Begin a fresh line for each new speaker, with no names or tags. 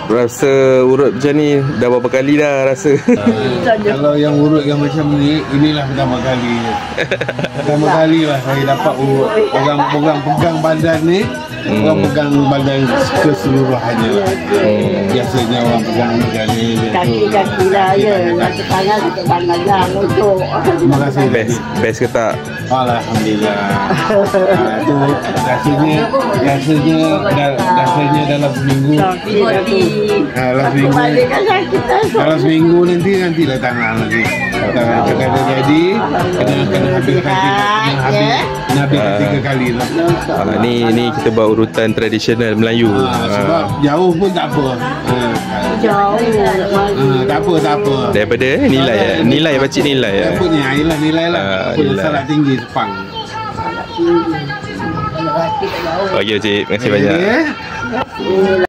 rasa urut macam ni dah berapa kali dah rasa?
Kalau yang urut yang macam ni, inilah pertama kali. Pertama kali lah saya dapat urut. Orang pegang badan ni, orang pegang badan keseluruhannya lah. Biasanya orang pegang jari,
kaki-kaki lah je. Satu tangan, satu tangan lah untuk.
Terima kasih.
Best ke tak?
Alhamdulillah. Itu rasanya dalam seminggu. Dalam seminggu nanti datang lagi. Kata jadi kena habis 3 kali lah.
Ni kita buat urutan tradisional Melayu.
Sebab jauh pun tak apa. Tak apa.
Daripada nilai pakcik nilai ya.
Apa ni? Nilai lah. Salat tinggi Sepang.
Okey pakcik, terima kasih banyak.